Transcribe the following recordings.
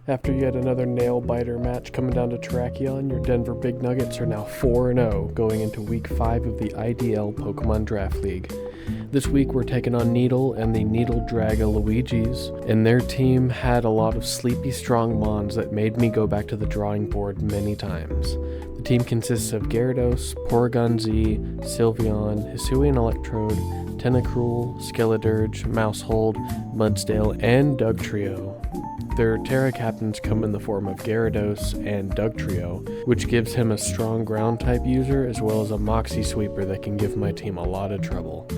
After yet another nail-biter match coming down to Terrakion, your Denver Big Nuggets are now 4-0 going into Week 5 of the IDL Pokemon Draft League. This week we're taking on Needle and the Needle Draga Luigis, and their team had a lot of sleepy strong mons that made me go back to the drawing board many times. The team consists of Gyarados, Porygon Z, Sylveon, Hisuian Electrode, Tentacruel, Skeledirge, Mousehold, Mudsdale, and Dugtrio. Their Terra captains come in the form of Gyarados and Dugtrio, which gives him a strong ground type user as well as a Moxie Sweeper that can give my team a lot of trouble.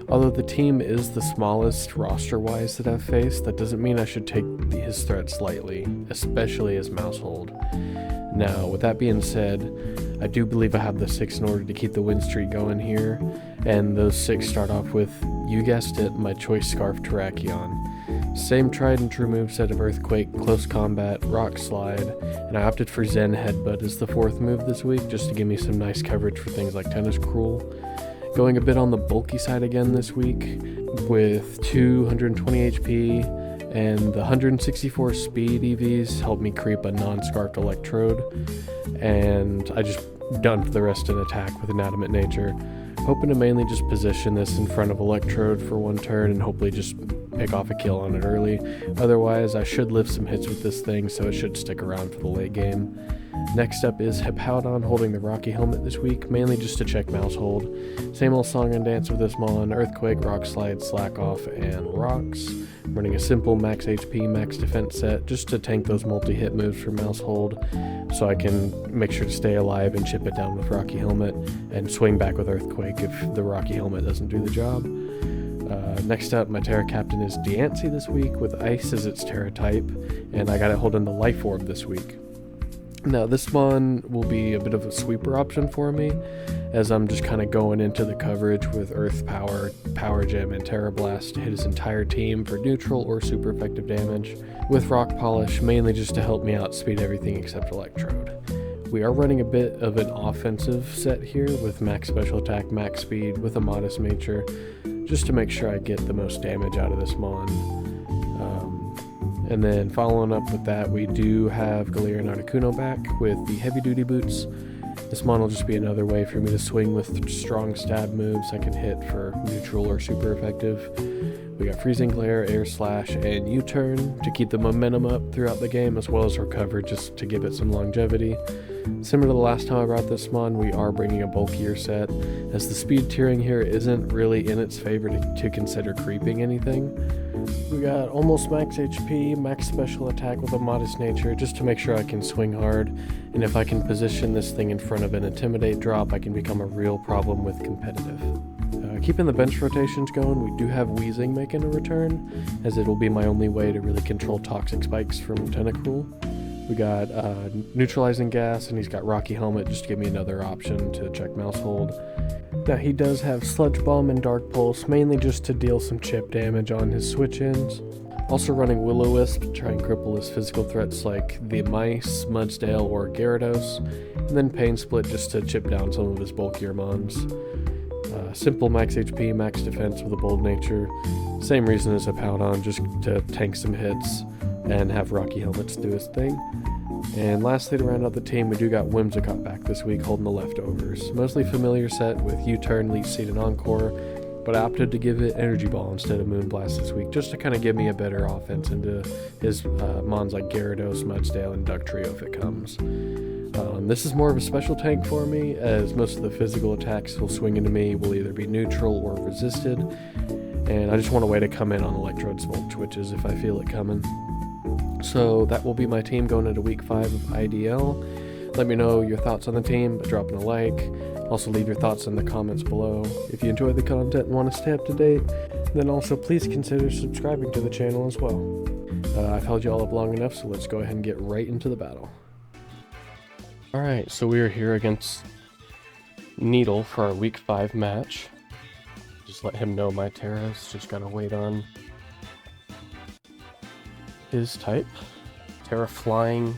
Although the team is the smallest roster-wise that I've faced, that doesn't mean I should take his threats lightly, especially as Mousehold. Now, with that being said, I do believe I have the 6 in order to keep the win streak going here, and those 6 start off with, you guessed it, my Choice Scarf Terrakion. Same tried and true moveset of Earthquake, Close Combat, Rock Slide, and I opted for Zen Headbutt as the 4th move this week just to give me some nice coverage for things like Tentacruel. Going a bit on the bulky side again this week with 220 HP and the 164 speed EVs helped me creep a non-scarfed Electrode, and I just dumped the rest in attack with Inanimate Nature, hoping to mainly just position this in front of Electrode for one turn and hopefully just pick off a kill on it early. Otherwise, I should lift some hits with this thing, so it should stick around for the late game. Next up is Hippowdon holding the Rocky Helmet this week, mainly just to check Mousehold. Same old song and dance with this mon, Earthquake, Rock Slide, Slack Off, and Rocks. Running a simple max HP, max defense set just to tank those multi-hit moves for Mousehold, so I can make sure to stay alive and chip it down with Rocky Helmet and swing back with Earthquake if the Rocky Helmet doesn't do the job. Next up, my Terra Captain is Diancie this week with Ice as its Terra type, and I got it holding the Life Orb this week. Now this mon will be a bit of a sweeper option for me, as I'm just kind of going into the coverage with Earth Power, Power Gem, and Terra Blast to hit his entire team for neutral or super effective damage, with Rock Polish mainly just to help me outspeed everything except Electrode. We are running a bit of an offensive set here with max special attack, max speed with a modest nature, just to make sure I get the most damage out of this mon. And then following up with that, we do have Galarian Articuno back with the heavy duty boots. This mon will just be another way for me to swing with strong stab moves I can hit for neutral or super effective. We got Freezing Glare, Air Slash, and U-Turn to keep the momentum up throughout the game, as well as Recover just to give it some longevity. Similar to the last time I brought this mon, we are bringing a bulkier set, as the speed tiering here isn't really in its favor to consider creeping anything. We got almost max HP, max special attack with a modest nature, just to make sure I can swing hard, and if I can position this thing in front of an Intimidate drop, I can become a real problem with competitive. Keeping the bench rotations going, we do have Weezing making a return, as it will be my only way to really control Toxic Spikes from Tentacruel. We got Neutralizing Gas, and he's got Rocky Helmet just to give me another option to check Mousehold. Now he does have Sludge Bomb and Dark Pulse, mainly just to deal some chip damage on his switch-ins. Also running Will-O-Wisp to try and cripple his physical threats like the Mice, Mudsdale, or Gyarados, and then Pain Split just to chip down some of his bulkier mons. Simple max HP, max defense with a bold nature. Same reason as Hippowdon, just to tank some hits and have Rocky Helmets do his thing. And lastly, to round out the team, we do got Whimsicott back this week holding the leftovers. Mostly familiar set with U-Turn, Leech Seed, and Encore, but I opted to give it Energy Ball instead of Moonblast this week, just to kind of give me a better offense into his mons like Gyarados, Mudsdale, and Dugtrio if it comes. This is more of a special tank for me, as most of the physical attacks will swing into me will either be neutral or resisted, and I just want a way to come in on Electrode's Volt Twitches if I feel it coming. So that will be my team going into Week 5 of IDL. Let me know your thoughts on the team by dropping a like. Also leave your thoughts in the comments below. If you enjoy the content and want to stay up to date, then also please consider subscribing to the channel as well. I've held you all up long enough, so let's go ahead and get right into the battle. Alright, so we are here against Needle for our Week 5 match. Just let him know my Terra's just gotta wait on his type. Terra Flying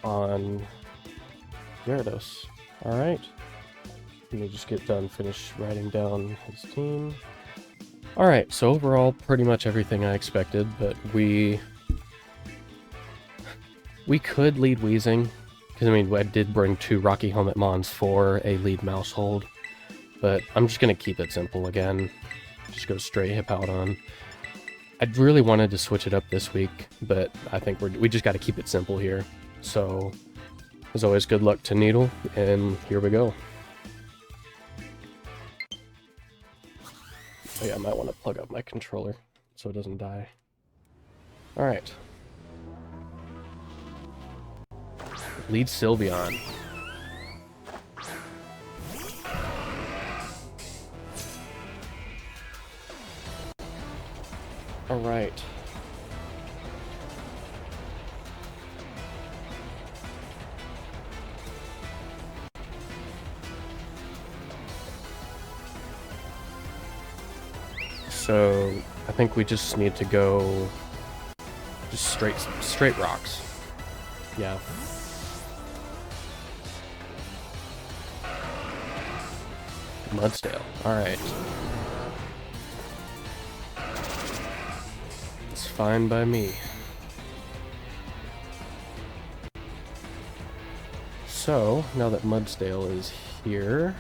on Gyarados. Alright. Let me just get done, finish writing down his team. Alright, so overall, pretty much everything I expected, but we We could lead Weezing, because I mean, I did bring 2 Rocky Helmet Mons for a lead mouse hold, but I'm just going to keep it simple again. Just go straight Hippowdon. I really wanted to switch it up this week, but I think we just got to keep it simple here. So, as always, good luck to Needle, and here we go. Oh yeah, I might want to plug up my controller so it doesn't die. Alright. Lead Sylveon. Alright. So, I think we just need to go just straight rocks. Yeah. Mudsdale. Alright. It's fine by me. So, now that Mudsdale is here,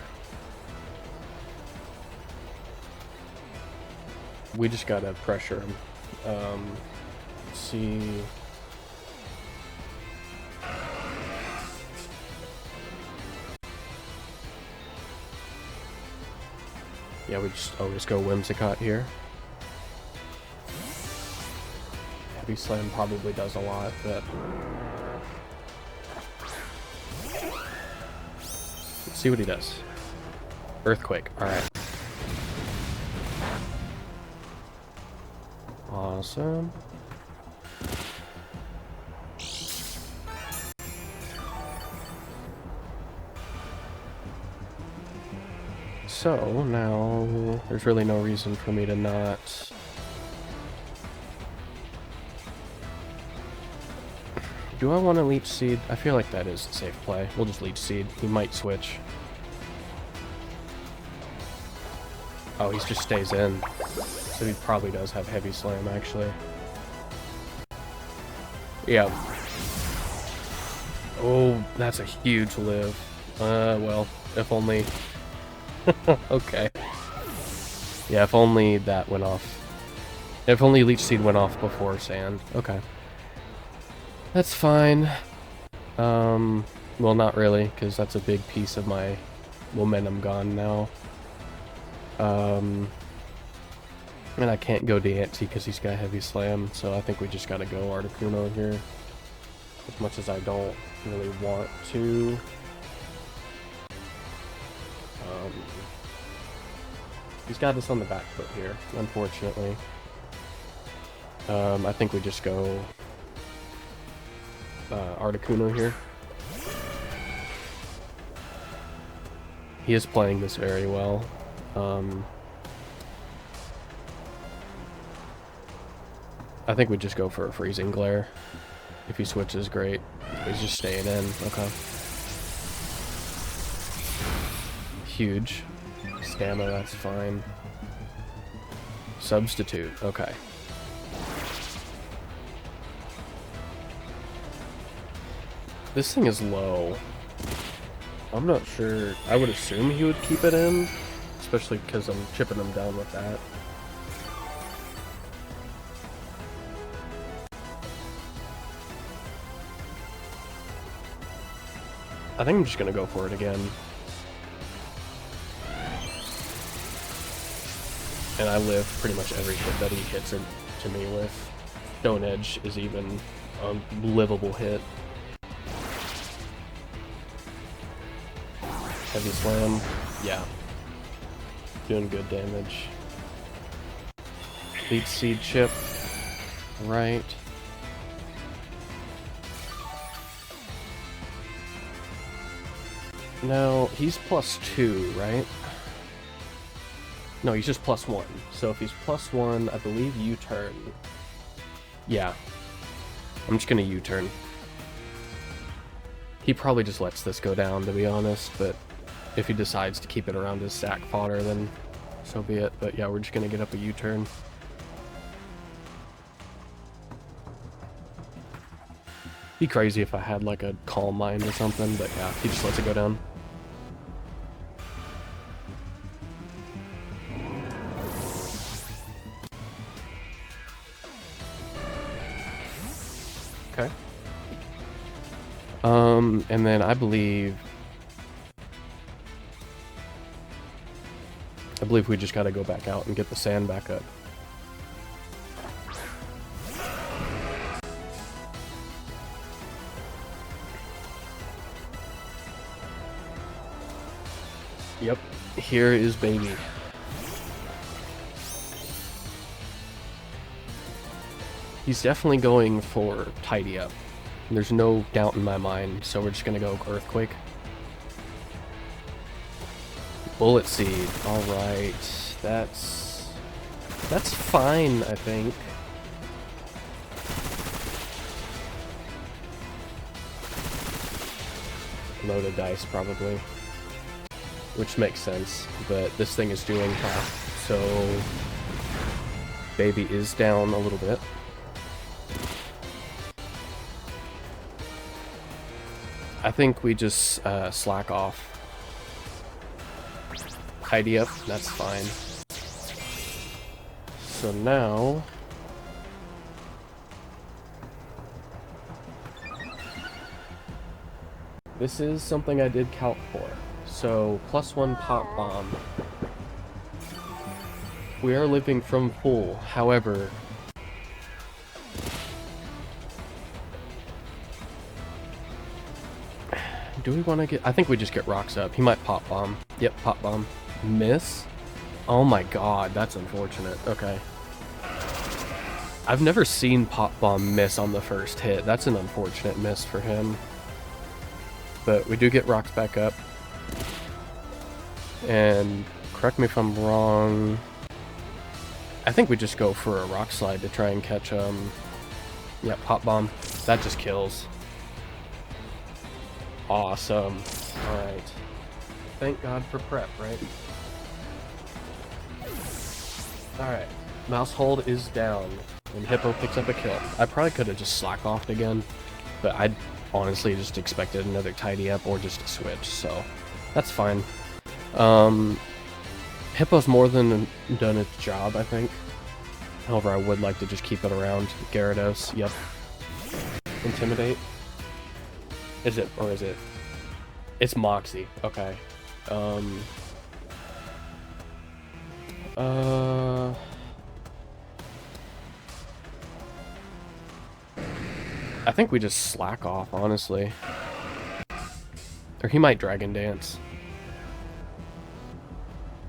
we just gotta pressure him. Let's see. Yeah, we just always go Whimsicott here. Heavy Slam probably does a lot, but let's see what he does. Earthquake, alright. Awesome. So, now, there's really no reason for me to not... Do I want to Leech Seed? I feel like that is a safe play. We'll just Leech Seed. He might switch. Oh, he just stays in. So he probably does have Heavy Slam, actually. Yeah. Oh, that's a huge live. Well, if only... Okay. Yeah, if only that went off. If only Leech Seed went off before Sand. Okay. That's fine. Well, not really, because that's a big piece of my momentum gone now. And I can't go Deancey because he's got Heavy Slam, so I think we just gotta go Articuno here. As much as I don't really want to. He's got us on the back foot here, unfortunately. I think we just go Articuno here. He is playing this very well. I think we just go for a Freezing Glare. If he switches, great. He's just staying in. Okay. Huge. Stamina, that's fine. Substitute. Okay. This thing is low. I'm not sure. I would assume he would keep it in, especially because I'm chipping him down with that. I think I'm just gonna go for it again. And I live pretty much every hit that he hits it to me with. Stone Edge is even a livable hit. Heavy Slam, yeah. Doing good damage. Leech Seed Chip, right. Now, he's +2, right? No, he's just +1. So if he's +1, I believe U-turn. Yeah. I'm just gonna U-turn. He probably just lets this go down, to be honest, but if he decides to keep it around his sack fodder, then so be it. But yeah, we're just gonna get up a U-turn. Be crazy if I had like a Calm Mind or something, but yeah, he just lets it go down. Okay. And then I believe we just gotta go back out and get the sand back up. Yep, here is baby. He's definitely going for Tidy Up. There's no doubt in my mind, so we're just gonna go Earthquake. Bullet Seed, alright. That's fine, I think. Load of dice, probably. Which makes sense, but this thing is doing half, so baby is down a little bit. I think we just slack off. Tidy Up, that's fine. So now this is something I did calc for. So +1 Pop Bomb. We are living from full, however, do we want to get... I think we just get Rocks Up. He might Pop Bomb. Yep, Pop Bomb. Miss? Oh my god, that's unfortunate. Okay. I've never seen Pop Bomb miss on the first hit. That's an unfortunate miss for him. But we do get Rocks back up. And correct me if I'm wrong, I think we just go for a Rock Slide to try and catch yeah, Pop Bomb. That just kills. Awesome. Alright. Thank God for prep, right? Alright. Mouse Hold is down, and Hippo picks up a kill. I probably could have just slack offed again, but I honestly just expected another Tidy Up or just a switch, so that's fine. Hippo's more than done its job, I think. However, I would like to just keep it around. Gyarados, yep. Intimidate. Is it, or is it? It's Moxie, okay. I think we just slack off, honestly. Or he might Dragon Dance.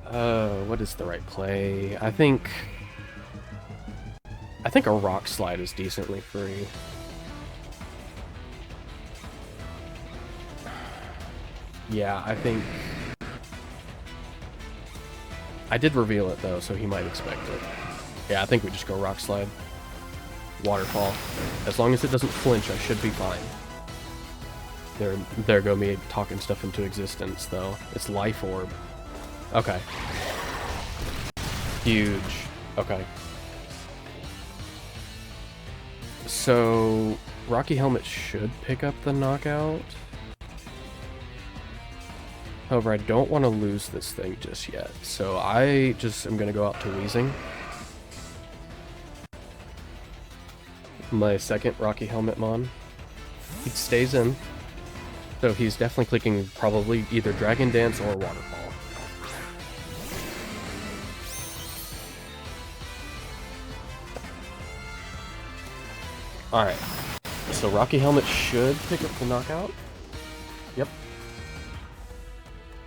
What is the right play? I think a Rock Slide is decently free. Yeah, I think... I did reveal it, though, so he might expect it. Yeah, I think we just go Rock Slide. Waterfall. As long as it doesn't flinch, I should be fine. There go me talking stuff into existence, though. It's Life Orb. Okay. Huge. Okay. So, Rocky Helmet should pick up the knockout. However, I don't want to lose this thing just yet, so I just am going to go out to Wheezing. My second Rocky Helmet Mon. He stays in, so he's definitely clicking probably either Dragon Dance or Waterfall. Alright, so Rocky Helmet should pick up the knockout. Yep.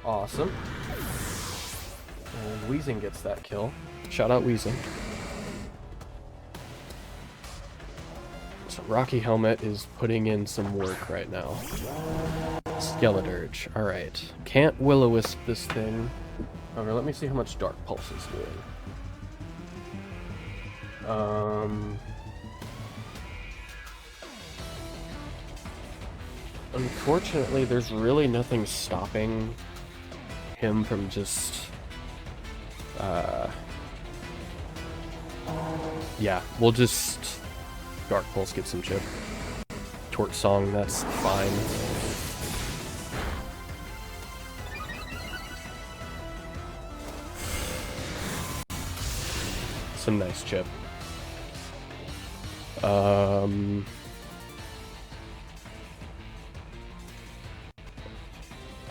Awesome. And Wheezing gets that kill. Shout out Wheezing. So Rocky Helmet is putting in some work right now. Skeledirge. Alright. Can't Will-O-Wisp this thing. Okay, let me see how much Dark Pulse is doing. Unfortunately, there's really nothing stopping him from just... yeah, we'll just... Dark Pulse, get some chip. short song, that's fine. Some nice chip.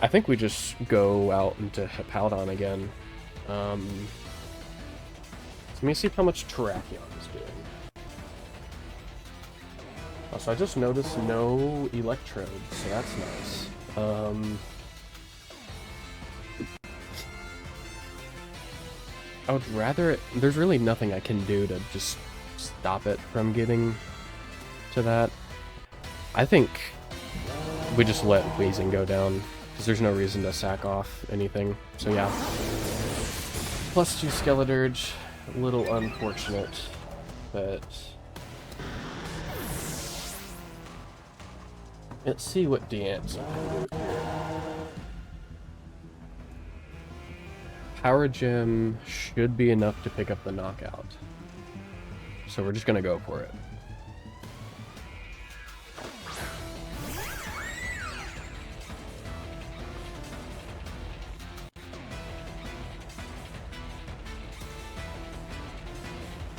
I think we just go out into Hippowdon again. Let me see how much Terrakion is doing. Oh, so I just noticed no Electrodes, so that's nice. I would rather it... There's really nothing I can do to just stop it from getting to that. I think we just let Weezing go down, because there's no reason to sack off anything. So yeah. +2 Skeledirge, a little unfortunate, but... Let's see what Deanne's can do. Power Gem should be enough to pick up the knockout. So we're just gonna go for it.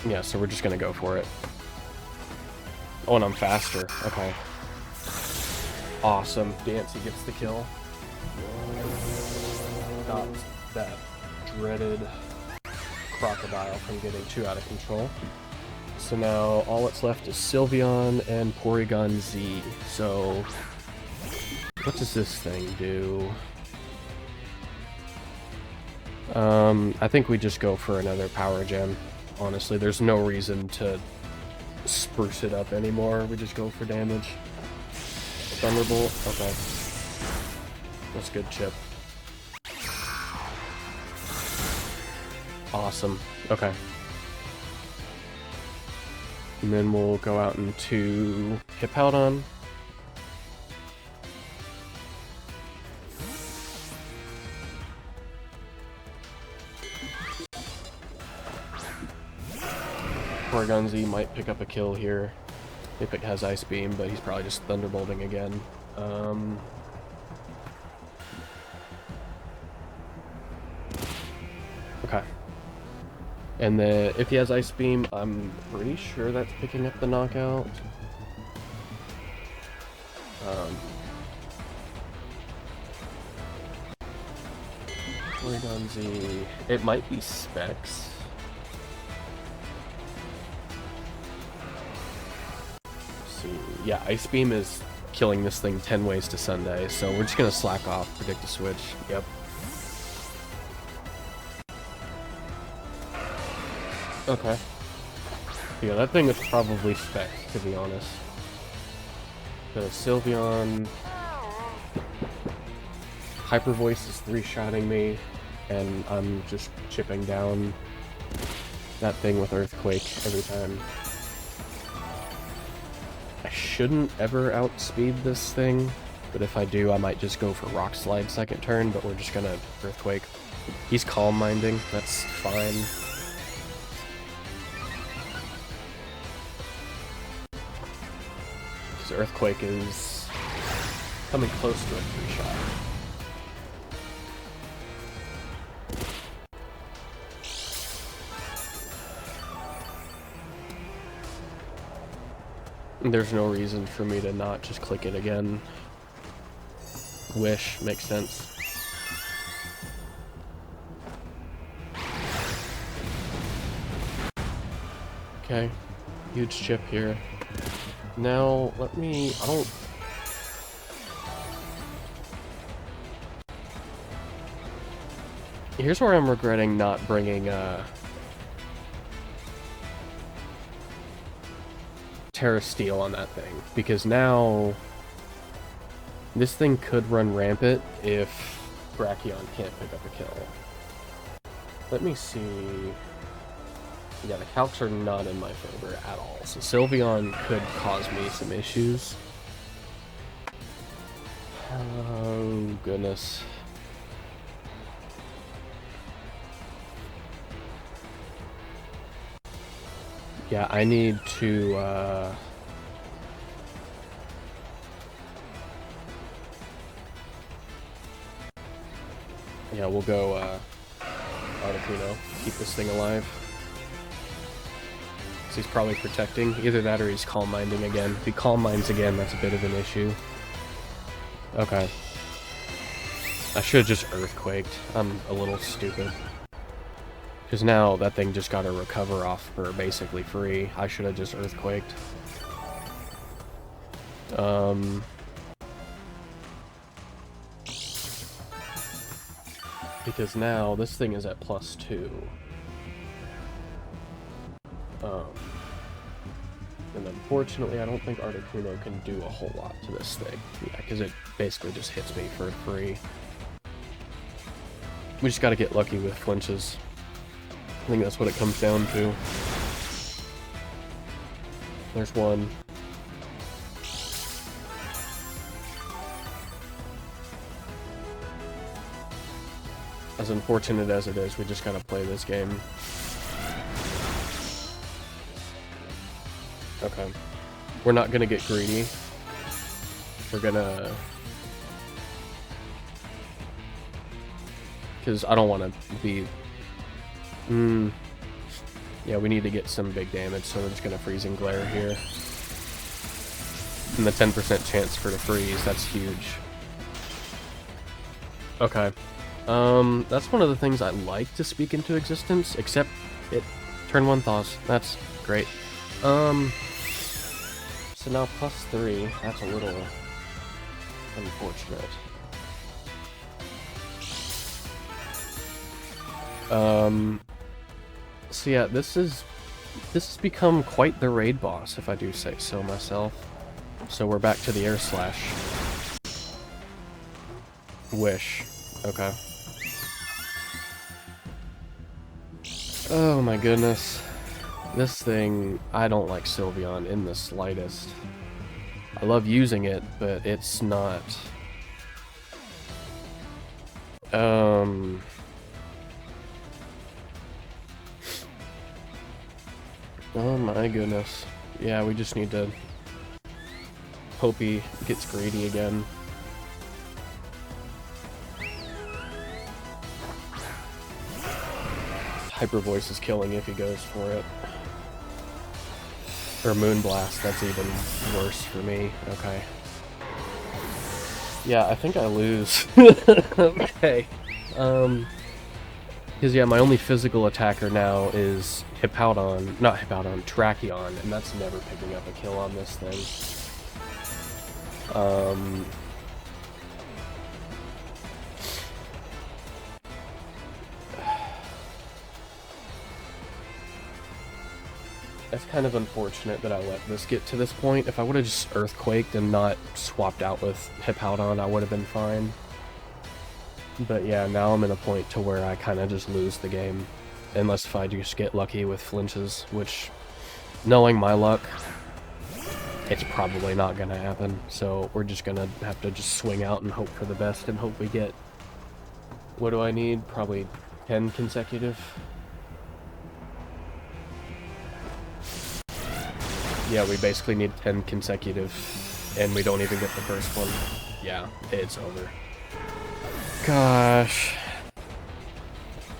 Yeah, so we're just gonna go for it. Oh, and I'm faster. Okay. Awesome. Dancy gets the kill. Got that dreaded Crocodile from getting too out of control. So now all that's left is Sylveon and Porygon Z. So what does this thing do? I think we just go for another Power Gem. Honestly, there's no reason to spruce it up anymore. We just go for damage. Thunderbolt. Okay. That's good, Chip. Awesome. Okay. And then we'll go out into Hippowdon. Porygon Z might pick up a kill here. If it has Ice Beam, but he's probably just Thunderbolting again. Okay. And then if he has Ice Beam, I'm pretty sure that's picking up the knockout. Porygon Z. It might be Specs. Yeah, Ice Beam is killing this thing 10 ways to Sunday, so we're just gonna slack off, predict a switch. Yep. Okay. Yeah, that thing is probably Spec, to be honest. The Sylveon... Hyper Voice is 3-shotting me, and I'm just chipping down that thing with Earthquake every time. I shouldn't ever outspeed this thing, but if I do, I might just go for Rock Slide second turn, but we're just gonna Earthquake. He's Calm Minding, that's fine. Because Earthquake is coming close to a 3-shot. There's no reason for me to not just click it again. Wish makes sense. Okay, huge chip here. Now, let me... I don't... Here's where I'm regretting not bringing, Terra Steel on that thing, because now this thing could run rampant if Brachion can't pick up a kill. Let me see. Yeah, the calcs are not in my favor at all, so Sylveon could cause me some issues. Oh goodness. Yeah, I need to, Yeah, we'll go Articuno. Keep this thing alive. So he's probably protecting. Either that or he's Calm Minding again. If he Calm Minds again, that's a bit of an issue. Okay. I should have just Earthquaked. I'm a little stupid. Because now that thing just got to recover off for basically free. I should have just Earthquaked. Because now this thing is at +2. And unfortunately, I don't think Articuno can do a whole lot to this thing. Yeah, because it basically just hits me for free. We just gotta get lucky with flinches. I think that's what it comes down to. There's one. As unfortunate as it is, we just gotta play this game. Okay. We're not gonna get greedy. We're gonna... Because I don't want to be... Yeah, we need to get some big damage, so we're just gonna Freezing Glare here. And the 10% chance for the freeze, that's huge. Okay. That's one of the things I like to speak into existence, except it turn 1 thaws. That's great. So now +3, that's a little unfortunate. So yeah, this has become quite the raid boss, if I do say so myself. So we're back to the Air Slash. Wish. Okay. Oh my goodness. This thing, I don't like Sylveon in the slightest. I love using it, but it's not... Oh my goodness. Yeah, we just need to hope he gets greedy again. Hyper Voice is killing if he goes for it. Or Moonblast, that's even worse for me. Okay. Yeah, I think I lose. Okay. Because yeah, my only physical attacker now is not Hippowdon, Tracheon, and that's never picking up a kill on this thing. It's kind of unfortunate that I let this get to this point. If I would have just Earthquaked and not swapped out with Hippowdon, I would have been fine. But yeah, now I'm in a point to where I kind of just lose the game. Unless if I just get lucky with flinches, which, knowing my luck, it's probably not going to happen. So we're just going to have to just swing out and hope for the best and hope we get... What do I need? Probably 10 consecutive? Yeah, we basically need 10 consecutive, and we don't even get the first one. Yeah, it's over. Gosh.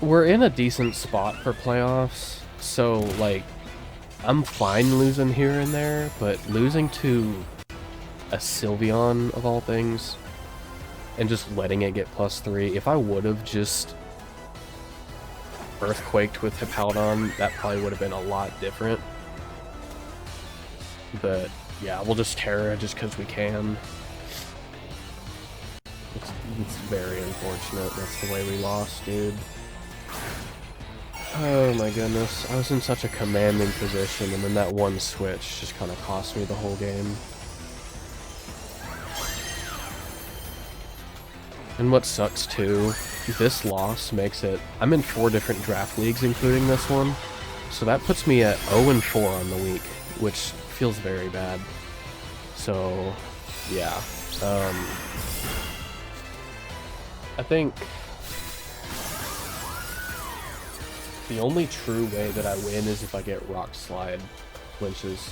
We're in a decent spot for playoffs, so, like, I'm fine losing here and there, but losing to a Sylveon, of all things, and just letting it get +3, if I would have just Earthquaked with Hippowdon, that probably would have been a lot different. But, yeah, we'll just Terra just because we can. It's very unfortunate. That's the way we lost, dude. Oh my goodness. I was in such a commanding position, and then that one switch just kind of cost me the whole game. And what sucks, too, this loss makes it... I'm in 4 different draft leagues, including this one. So that puts me at 0-4 on the week, which... feels very bad. So, yeah. I think the only true way that I win is if I get Rock Slide flinches.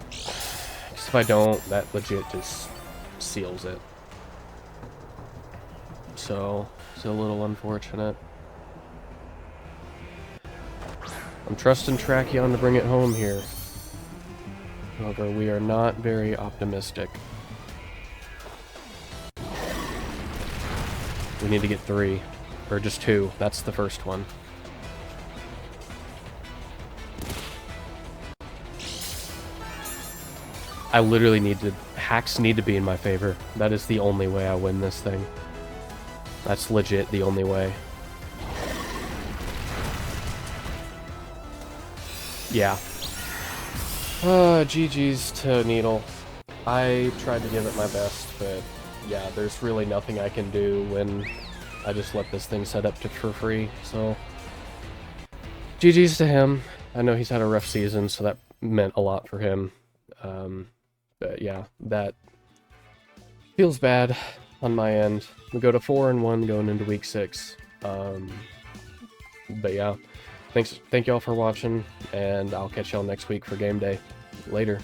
Because if I don't, that legit just seals it. so it's a little unfortunate. I'm trusting Tracheon to bring it home here. However, we are not very optimistic. We need to get 3. Or just 2. That's the first one. I literally need to... Hacks need to be in my favor. That is the only way I win this thing. That's legit the only way. Yeah. GG's to Needle. I tried to give it my best, but yeah, there's really nothing I can do when I just let this thing set up for free, so... GG's to him. I know he's had a rough season, so that meant a lot for him. But yeah, that feels bad on my end. We go to 4-1 going into week 6. But yeah, thank y'all for watching, and I'll catch y'all next week for game day. Later.